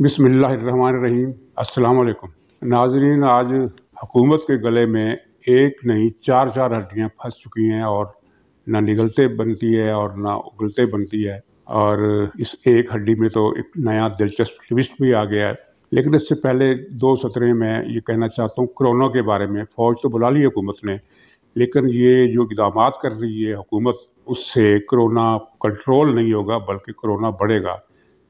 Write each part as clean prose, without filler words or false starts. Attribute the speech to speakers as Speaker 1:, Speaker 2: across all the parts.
Speaker 1: बिस्मिल्लाहिर्रहमानिर्रहीम। अस्सलाम वालेकुम नाजरीन। आज हुकूमत के गले में एक नहीं चार चार हड्डियाँ फंस चुकी हैं और ना निगलते बनती है और ना उगलते बनती है। और इस एक हड्डी में तो एक नया दिलचस्प ट्विस्ट भी आ गया है। लेकिन इससे पहले दो सतरें मैं ये कहना चाहता हूँ कोरोना के बारे में। फ़ौज तो बुला ली हुकूमत ने, लेकिन ये जो इक़दामात कर रही है हुकूमत, उससे कोरोना कंट्रोल नहीं होगा बल्कि कोरोना बढ़ेगा।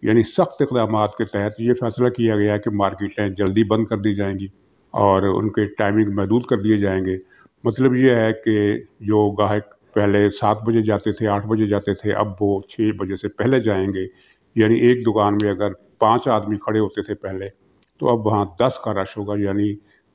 Speaker 1: यानी सख्त इक़दामात के तहत ये फैसला किया गया है कि मार्केटें जल्दी बंद कर दी जाएंगी और उनके टाइमिंग महदूद कर दिए जाएंगे। मतलब ये है कि जो गाहक पहले 7 बजे जाते थे, 8 बजे जाते थे, अब वो 6 बजे से पहले जाएंगे। यानी एक दुकान में अगर 5 आदमी खड़े होते थे पहले, तो अब वहाँ 10 का रश होगा। यानी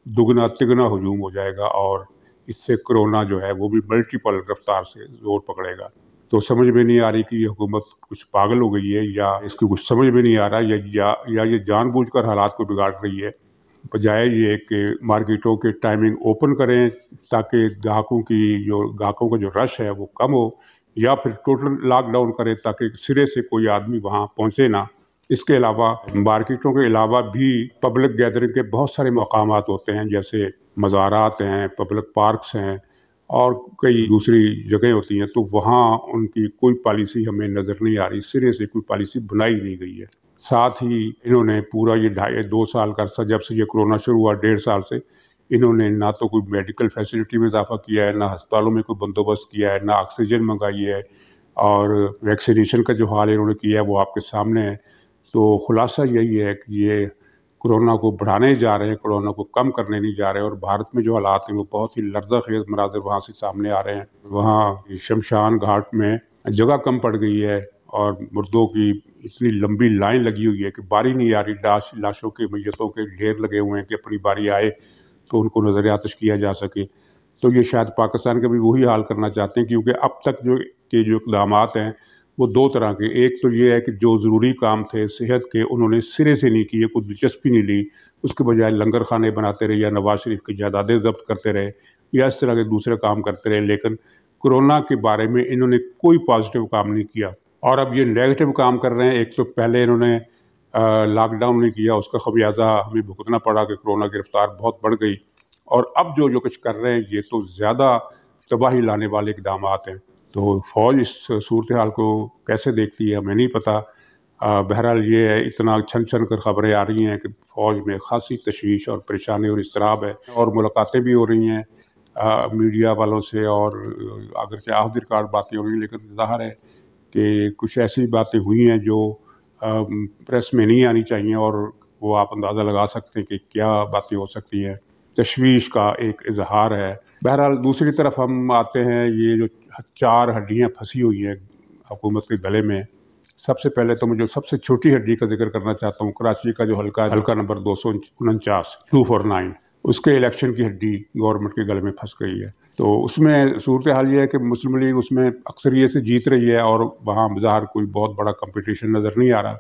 Speaker 1: दुगना तिगना हजूम हो जाएगा और इससे कोरोना जो है वो भी मल्टीपल रफ्तार से जोर पकड़ेगा। तो समझ में नहीं आ रही कि ये हुकूमत कुछ पागल हो गई है या इसको कुछ समझ में नहीं आ रहा या ये जानबूझकर हालात को बिगाड़ रही है। बजाय ये कि मार्केटों के टाइमिंग ओपन करें ताकि ग्राहकों का जो रश है वो कम हो, या फिर टोटल लॉकडाउन करें ताकि सिरे से कोई आदमी वहाँ पहुँचे ना। इसके अलावा मार्केटों के अलावा भी पब्लिक गैदरिंग के बहुत सारे मकामात होते हैं, जैसे मज़ारात हैं, पब्लिक पार्क्स हैं और कई दूसरी जगह होती हैं। तो वहाँ उनकी कोई पॉलिसी हमें नज़र नहीं आ रही, सिरे से कोई पॉलिसी बनाई नहीं गई है। साथ ही इन्होंने पूरा ये 2.5-2 साल का अरसा, जब से ये कोरोना शुरू हुआ 1.5 साल से, इन्होंने ना तो कोई मेडिकल फैसिलिटी में इजाफा किया है, ना अस्पतालों में कोई बंदोबस्त किया है, ना ऑक्सीजन मंगाई है, और वैक्सीनेशन का जो हाल इन्होंने किया है वो आपके सामने है। तो खुलासा यही है कि ये कोरोना को बढ़ाने जा रहे हैं, कोरोना को कम करने नहीं जा रहे हैं। और भारत में जो हालात हैं वो बहुत ही लर्ज़ाखेज़ मनाज़िर वहाँ से सामने आ रहे हैं। वहाँ शमशान घाट में जगह कम पड़ गई है और मुर्दों की इतनी लंबी लाइन लगी हुई है कि बारी नहीं आ रही। लाशों के मैयतों के ढेर लगे हुए हैं कि अपनी बारी आए तो उनको नज़र आतिश किया जा सके। तो ये शायद पाकिस्तान का भी वही हाल करना चाहते हैं, क्योंकि अब तक जो इक़दामात हैं वो 2 तरह के। एक तो ये है कि जो ज़रूरी काम थे सेहत के, उन्होंने सिरे से नहीं किए, कोई दिलचस्पी नहीं ली। उसके बजाय लंगर खाने बनाते रहे या नवाज शरीफ की जायदादें ज़ब्त करते रहे या इस तरह के दूसरे काम करते रहे। लेकिन कोरोना के बारे में इन्होंने कोई पॉजिटिव काम नहीं किया और अब ये नेगेटिव काम कर रहे हैं। एक तो पहले इन्होंने लॉकडाउन नहीं किया, उसका खमियाजा हमें भुगतना पड़ा कि कोरोना की रफ्तार बहुत बढ़ गई। और अब जो कुछ कर रहे हैं ये तो ज़्यादा तबाही लाने वाले इक़दामात हैं। तो फ़ौज इस सूरत हाल को कैसे देखती है हमें नहीं पता। बहरहाल ये है, इतना छन छन कर ख़बरें आ रही हैं कि फ़ौज में ख़ासी तशवीश और परेशानी और इसराब है, और मुलाकातें भी हो रही हैं मीडिया वालों से, और अगरचे ऑफ द रिकॉर्ड बातें हो रही हैं, लेकिन ज़ाहिर है कि कुछ ऐसी बातें हुई हैं जो प्रेस में नहीं आनी चाहिए, और वो आप अंदाज़ा लगा सकते हैं कि क्या बातें हो सकती हैं। तशवीश का एक इजहार है। बहरहाल दूसरी तरफ हम आते हैं, ये जो 4 हड्डियाँ फंसी हुई हैं हुकूमत के गले में। सबसे पहले तो मुझे सबसे छोटी हड्डी का जिक्र करना चाहता हूँ। कराची का जो हल्का नंबर 249 249, उसके इलेक्शन की हड्डी गवर्नमेंट के गले में फंस गई है। तो उसमें सूरत हाल ये है कि मुस्लिम लीग उसमें अक्सरियत से जीत रही है और वहाँ बाहर कोई बहुत बड़ा कंपटीशन नज़र नहीं आ रहा।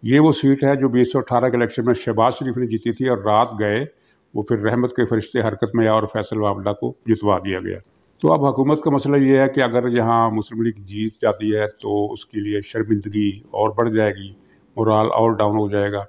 Speaker 1: ये वो सीट है जो 2018 के इलेक्शन में शहबाज शरीफ ने जीती थी, और रात गए वो फिर रहमत के फरिश्ते हरकत में आए और फैसल वावडा को जितवा दिया गया। तो अब हुकूमत का मसला ये है कि अगर यहाँ मुस्लिम लीग जीत जाती है तो उसके लिए शर्मिंदगी और बढ़ जाएगी, मोराल और डाउन हो जाएगा।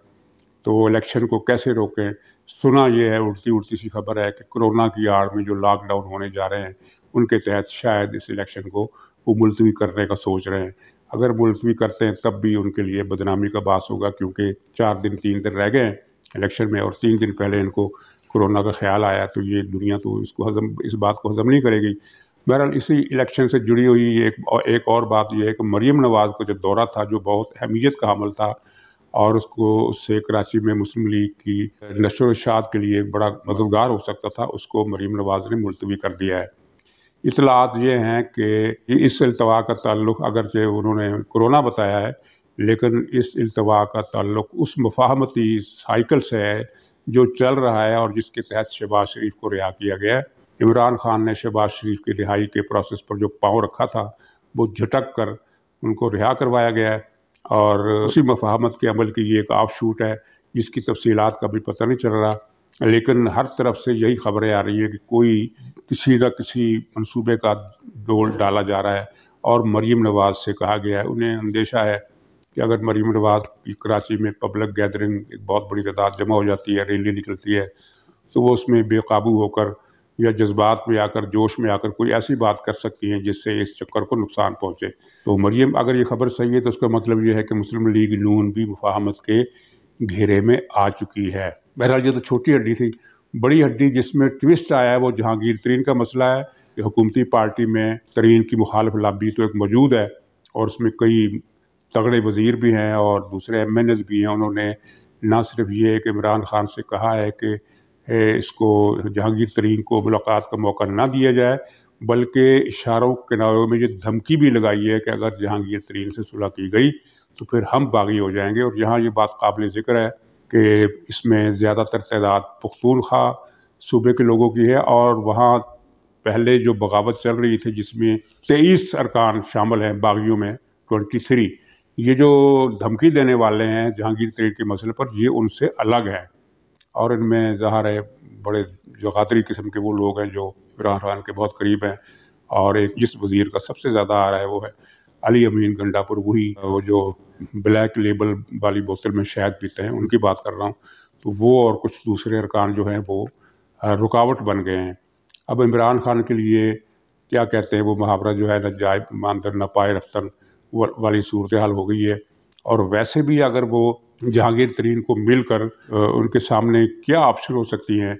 Speaker 1: तो इलेक्शन को कैसे रोकें। सुना ये है, उड़ती उड़ती सी खबर है कि कोरोना की आड़ में जो लॉकडाउन होने जा रहे हैं उनके तहत शायद इस इलेक्शन को वो मुलतवी करने का सोच रहे हैं। अगर मुलतवी करते हैं तब भी उनके लिए बदनामी का बास होगा, क्योंकि 3 दिन रह गए हैं इलेक्शन में और 3 दिन पहले इनको कोरोना का ख्याल आया। तो ये दुनिया तो इस बात को हज़म नहीं करेगी। बहरहाल इसी इलेक्शन से जुड़ी हुई एक और बात यह है कि मरीम नवाज़ का जो दौरा था, जो बहुत अहमियत का अमल था, और उससे कराची में मुस्लिम लीग की नशो इशात के लिए एक बड़ा मददगार हो सकता था, उसको मरीम नवाज़ ने मुलतवी कर दिया है। इतलात ये हैं कि इस इल्तवा का ताल्लुक़, अगरचे उन्होंने कोरोना बताया है, लेकिन इस इल्तवा का ताल्लुक़ उस मुफाहमती साइकिल से है जो चल रहा है और जिसके तहत शहबाज शरीफ को रिहा किया गया है। इमरान खान ने शहबाज शरीफ की रिहाई के प्रोसेस पर जो पाँव रखा था वो झटक कर उनको रिहा करवाया गया है, और उसी मुफाहमत के अमल की ये एक ऑफशूट है जिसकी तफसीलात का भी पता नहीं चल रहा। लेकिन हर तरफ से यही खबरें आ रही है कि कोई किसी न किसी मंसूबे का डोल डाला जा रहा है, और मरीम नवाज़ से कहा गया है, उन्हें अंदेशा है कि अगर मरीम नवाज की कराची में पब्लिक गैदरिंग एक बहुत बड़ी तादाद जमा हो जाती है, रैली निकलती है, तो वो उसमें बेकाबू होकर या जज्बात में आकर, जोश में आकर कोई ऐसी बात कर सकती हैं जिससे इस चक्कर को नुकसान पहुँचे। तो मरीम, अगर ये खबर सही है तो उसका मतलब ये है कि मुस्लिम लीग नून भी मुफाहमत के घेरे में आ चुकी है। बहरहाल ये तो छोटी हड्डी थी। बड़ी हड्डी जिसमें ट्विस्ट आया है वो जहांगीर तरीन का मसला है कि हुकूमती पार्टी में तरीन की मुखालिफ लॉबी तो एक मौजूद है और उसमें कई तगड़े वज़ीर भी हैं और दूसरे MNAs भी हैं। उन्होंने ना सिर्फ ये कि इमरान खान से कहा है कि इसको जहांगीर तरीन को मुलाकात का मौका ना दिया जाए, बल्कि इशारों किनारों में ये धमकी भी लगाई है कि अगर जहांगीर तरीन से सुलह की गई तो फिर हम बागी हो जाएंगे। और यहाँ ये बात काबिल ज़िक्र है कि इसमें ज़्यादातर तादाद पख्तूनख्वा सूबे के लोगों की है और वहाँ पहले जो बगावत चल रही थी जिसमें 23 अरकान शामिल हैं बागियों में 23, ये जो धमकी देने वाले हैं जहांगीर तरीन के मसले पर, ये उनसे अलग है और इनमें ज़ाहिर है बड़े जो गादरी किस्म के वो लोग हैं जो इमरान खान के बहुत करीब हैं। और एक जिस वज़ीर का सबसे ज़्यादा आ रहा है वो है अली अमीन गंडापुर, वही वो जो ब्लैक लेबल वाली बोतल में शहद पीते हैं, उनकी बात कर रहा हूँ। तो वो और कुछ दूसरे अरकान जो हैं वो रुकावट बन गए हैं। अब इमरान खान के लिए क्या कहते हैं वो मुहावरा जो है, न जाए मानदर न पाए रफ्तन वाली सूरत हाल हो गई है। और वैसे भी अगर वो जहांगीर तरीन को मिलकर उनके सामने क्या ऑप्शन हो सकती हैं,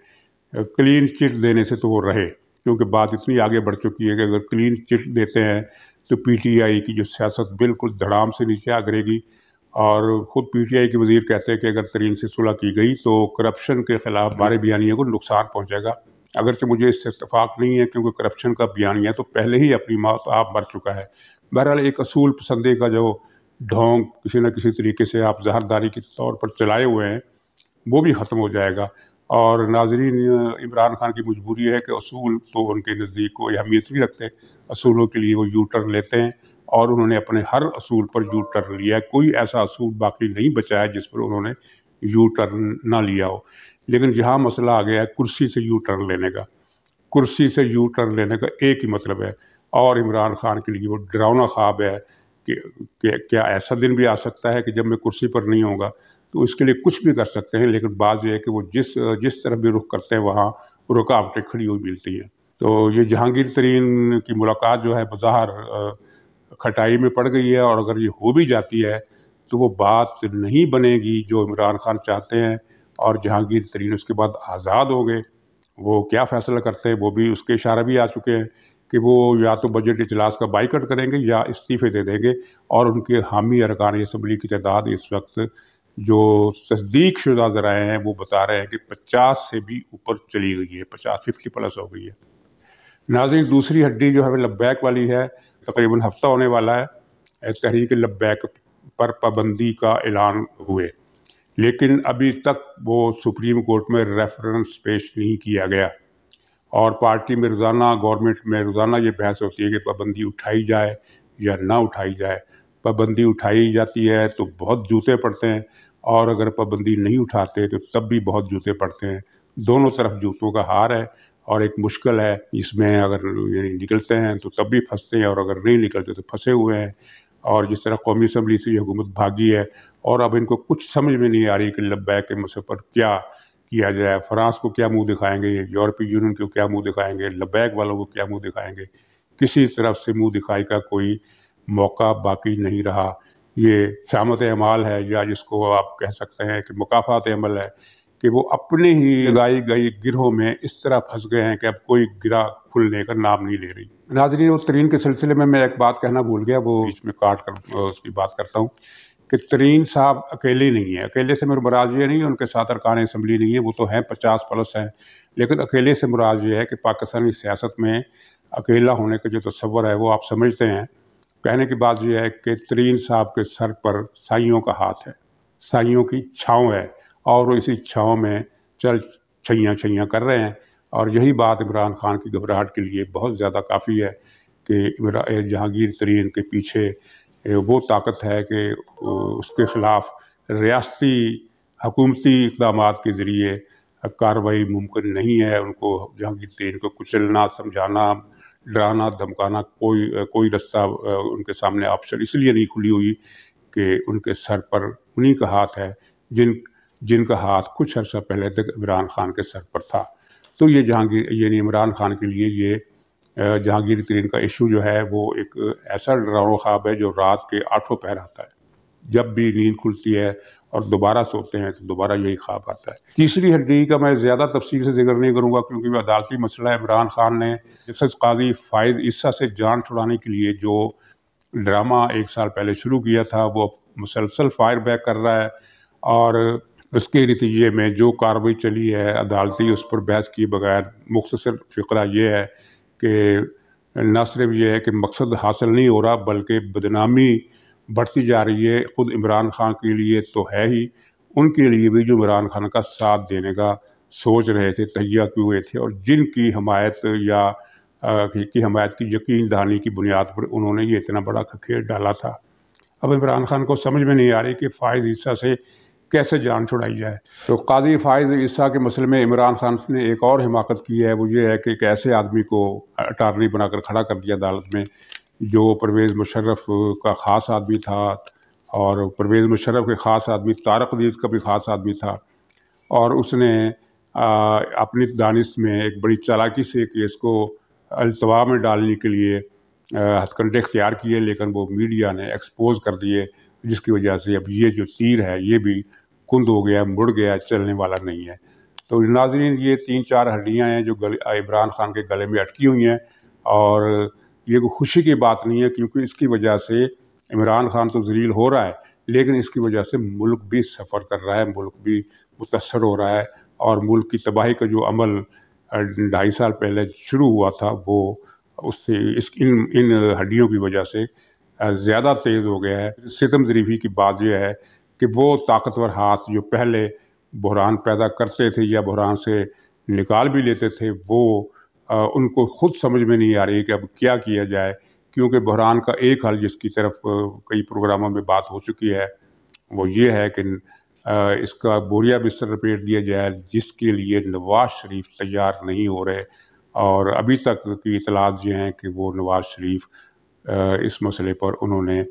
Speaker 1: क्लीन चिट देने से तो वो रहे, क्योंकि बात इतनी आगे बढ़ चुकी है कि अगर क्लीन चिट देते हैं तो PTI की जो सियासत बिल्कुल धड़ाम से नीचे आ गिरेगी। और ख़ुद PTI के वज़ीर कहते हैं कि अगर तरीन से सुलह की गई तो करप्शन के ख़िलाफ़ हमारे बयानिया को नुकसान पहुँचेगा। अगरचे मुझे इससे इत्तेफाक नहीं है क्योंकि करप्शन का बयानिया तो पहले ही अपनी मौत आप मर चुका है। बहरहाल एक असूल पसंदी का जो ढोंग किसी न किसी तरीके से आप ज़हरदारी के तौर पर चलाए हुए हैं वो भी ख़त्म हो जाएगा। और नाज़रीन, इमरान खान की मजबूरी है कि असूल तो उनके नज़दीक कोई अहमियत नहीं रखते, असूलों के लिए वो यू टर्न लेते हैं और उन्होंने अपने हर असूल पर यू टर्न लिया है। कोई ऐसा असूल बाकी नहीं बचा है जिस पर उन्होंने यू टर्न ना लिया हो। लेकिन जहाँ मसला आ गया है कुर्सी से यू टर्न लेने का, कुर्सी से यू टर्न लेने का एक ही मतलब है और इमरान खान के लिए वो डरावना ख्वाब है कि क्या ऐसा दिन भी आ सकता है कि जब मैं कुर्सी पर नहीं होगा, तो इसके लिए कुछ भी कर सकते हैं। लेकिन बात यह है कि वो जिस तरफ भी रुख करते हैं वहाँ रुकावटें खड़ी हुई मिलती हैं। तो ये जहांगीर तरीन की मुलाकात जो है बज़ाहिर खटाई में पड़ गई है और अगर ये हो भी जाती है तो वो बात नहीं बनेगी जो इमरान खान चाहते हैं और जहांगीर तरीन उसके बाद आज़ाद होंगे। वो क्या फ़ैसला करते हैं वो भी उसके इशारे भी आ चुके हैं कि वो या तो बजट इजलास का बाइकआउट करेंगे या इस्तीफ़े दे देंगे। और उनके हामी अरकान असम्बली की तादाद इस वक्त जो तस्दीक शुदा ज़राए हैं वो बता रहे हैं कि 50 से भी ऊपर चली गई है, 50 हो गई है। नाज़रीन, दूसरी हड्डी जो है लब्बैक वाली है, तकरीबन हफ्ता होने वाला है तहरीक लब्बैक पर पाबंदी का ऐलान हुए, लेकिन अभी तक वो सुप्रीम कोर्ट में रेफरेंस पेश नहीं किया गया। और पार्टी में रोज़ाना, गवर्नमेंट में रोज़ाना ये बहस होती है कि पाबंदी उठाई जाए या ना उठाई जाए। पाबंदी उठाई जाती है तो बहुत जूते पड़ते हैं और अगर पाबंदी नहीं उठाते तो तब भी बहुत जूते पड़ते हैं। दोनों तरफ जूतों का हार है और एक मुश्किल है, इसमें अगर निकलते हैं तो तब भी फंसते हैं और अगर नहीं निकलते तो फंसे हुए हैं। और जिस तरह कौमी असम्बली से ये हुकूमत भागी है और अब इनको कुछ समझ में नहीं आ रही कि लब्बैक के मसले पर क्या किया जाए। फ्रांस को क्या मुंह दिखाएंगे, यूरोपीय यूनियन को क्या मुंह दिखाएंगे, लब्बैक वालों को क्या मुंह दिखाएंगे। किसी तरफ से मुंह दिखाई का कोई मौका बाकी नहीं रहा। ये शामत अमाल है या जिसको आप कह सकते हैं कि मुकाफात अमल है कि वो अपने ही लगाई गई गिरोह में इस तरह फंस गए हैं कि अब कोई गिरा खुलने का नाम नहीं ले रही। नाज़रीन, वो तरीन के सिलसिले में मैं एक बात कहना भूल गया, वो बीच में काट कर उसकी बात करता हूँ कि तरीन साहब अकेले नहीं है। अकेले से मेरा मुराद ये नहीं है उनके साथ अरकान असम्बली नहीं है, वो तो हैं 50+ हैं। लेकिन अकेले से मुराद ये है कि पाकिस्तानी सियासत में अकेला होने का जो तस्वर है वो आप समझते हैं। कहने की बात यह है कि तरीन साहब के सर पर साइयों का हाथ है, साइयों की छाँव है और वो इसी छाँव में चल छैयाँ कर रहे हैं। और यही बात इमरान खान की घबराहट के लिए बहुत ज़्यादा काफ़ी है कि जहांगीर तरीन के पीछे वो ताकत है कि उसके ख़िलाफ़ रियासती हुकूमती इक़दामात के ज़रिए कार्रवाई मुमकिन नहीं है। उनको जहांगीर तरीन को कुचलना, समझाना, डराना, धमकाना कोई रास्ता उनके सामने ऑप्शन इसलिए नहीं खुली हुई کہ ان کے سر پر انہی کا ہاتھ ہے جن کا ہاتھ کچھ عرصہ پہلے تک عمران خان کے سر پر تھا۔ تو یہ جہانگیر یعنی عمران خان کے لیے یہ جہانگیر ترین کا ایشو جو ہے وہ ایک ایسا ڈراؤنا خواب ہے جو رات کے 8 پہر آتا ہے، جب بھی نیند کھلتی ہے اور دوبارہ سوتے ہیں تو دوبارہ یہی خواب آتا ہے۔ تیسری ہڈی کا میں زیادہ تفصیل سے ذکر نہیں کروں گا کیونکہ وہ عدالتی مسئلہ ہے۔ عمران خان نے جسٹس قاضی فائز عیسیٰ سے جان چھڑانے کے لیے جو ڈرامہ 1 سال پہلے شروع کیا تھا وہ مسلسل فائر بیک کر رہا ہے، اور اس کے نتیجے میں جو کارروائی چلی ہے عدالتی اس پر بحث کیے بغیر مختصر فقرہ یہ ہے کہ نہ صرف یہ ہے کہ مقصد حاصل نہیں ہو رہا بلکہ بدنامی بڑھتی جا رہی ہے، خود عمران خان کے لیے تو ہے ہی، ان کے لیے بھی جو عمران خان کا ساتھ دینے کا سوچ رہے تھے، تہیہ کیے ہوئے تھے اور جن کی حمایت کی یقین دہانی کی بنیاد پر انہوں نے یہ اتنا بڑا کھیل ڈالا تھا۔ اب عمران خان کو سمجھ میں نہیں آ رہی کہ فائز عیسیٰ سے کیسے جان چھڑائی جائے۔ تو قاضی فائز عیسیٰ کے مسئلے میں عمران خان نے ایک اور حماقت کی ہے، وہ یہ ہے کہ ایک ایسے آدمی کو اٹارنی بنا کر کھڑا کر دیا عدالت میں جو پرویز مشرف کا خاص آدمی تھا، اور پرویز مشرف کے خاص آدمی طارق عزیز کا بھی خاص آدمی تھا، اور اس نے اپنی دانش میں ایک بڑی چالاکی سے کیس کو التوا میں ڈالنے کے لیے ہتھکنڈے اختیار کیے، لیکن وہ میڈیا نے ایکسپوز کر دیے، جس کی وجہ سے اب یہ جو تیر ہے یہ بھی کند ہو گیا، مڑ گیا، چلنے والا نہیں ہے۔ تو ناظرین یہ 3-4 ہڈیاں ہیں جو عمران خان کے گلے میں اٹکی ہوئی ہیں، اور یہ کوئی خوشی کی بات نہیں ہے کیونکہ اس کی وجہ سے عمران خان تو ذلیل ہو رہا ہے، لیکن اس کی وجہ سے ملک بھی سفر کر رہا ہے، ملک بھی متاثر ہو رہا ہے، اور ملک کی تباہی کا جو عمل 2.5 سال پہلے شروع ہوا تھا وہ اس سے ان ہڈیوں کی وجہ سے زیادہ تیز ہو گیا ہے۔ ستم ظریفی کی بات یہ ہے کہ وہ طاقتور ہاتھ جو پہلے بحران پیدا کرتے تھے یا بحران سے نکال بھی لیتے تھے، وہ ان کو خود سمجھ میں نہیں آ رہی کہ اب کیا کیا جائے، کیونکہ بحران کا ایک حل جس کی طرف کئی پروگراموں میں بات ہو چکی ہے وہ یہ ہے کہ اس کا بوریا بستر لپیٹ دیا جائے، جس کے لیے نواز شریف تیار نہیں ہو رہے، اور ابھی تک کی اطلاعات یہ ہیں کہ وہ نواز شریف اس مسئلے پر انہوں نے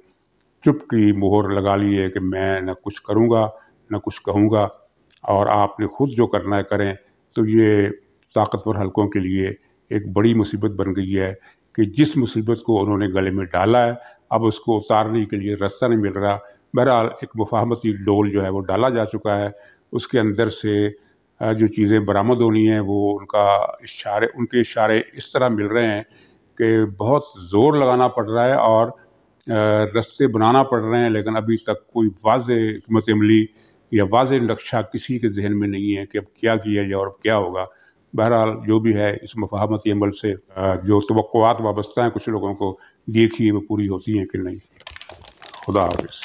Speaker 1: چپ کی مہر لگا لی ہے کہ میں نہ کچھ کروں گا نہ کچھ کہوں گا، اور آپ نے خود جو کرنا ہے کریں۔ تو یہ طاقتور حلقوں کے لیے ایک بڑی مصیبت بن گئی ہے کہ جس مصیبت کو انہوں نے گلے میں ڈالا ہے اب اس کو اتارنے کے لیے راستہ نہیں مل رہا۔ بہرحال ایک مفاہمتی ڈول جو ہے وہ ڈالا جا چکا ہے، اس کے اندر سے جو چیزیں برآمد ہونی ہیں وہ ان کے اشارے اس طرح مل رہے ہیں کہ بہت زور لگانا پڑ رہا ہے اور رستے بنانا پڑ رہے ہیں، لیکن ابھی تک کوئی واضح حکمت عملی یا واضح نقشہ کسی کے ذہن میں نہیں ہے کہ اب کیا کیا جائے اور اب کیا ہوگا۔ بہرحال جو بھی ہے اس مفاہمتی عمل سے جو توقعات وابستہ ہیں کچھ لوگوں کو، دیکھیے وہ پوری ہوتی ہیں کہ نہیں۔ خدا حافظ۔